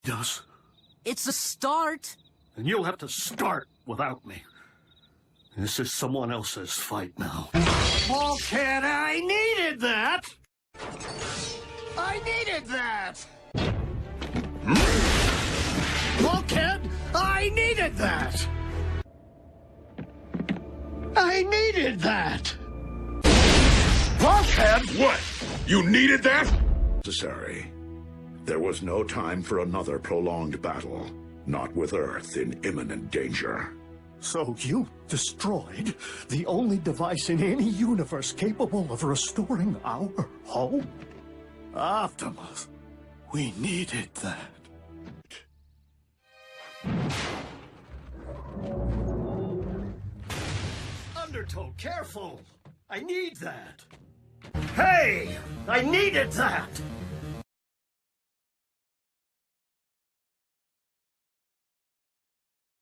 us? It's a start. And you'll have to start without me. This is someone else's fight now. Bulkhead, I needed that! I needed that! Bulkhead, I needed that! I needed that! Bulkhead! What? You needed that? Necessary. There was no time for another prolonged battle. Not with Earth in imminent danger. So you destroyed the only device in any universe capable of restoring our home? Optimus, we needed that. Undertow, careful! I need that! Hey! I needed that!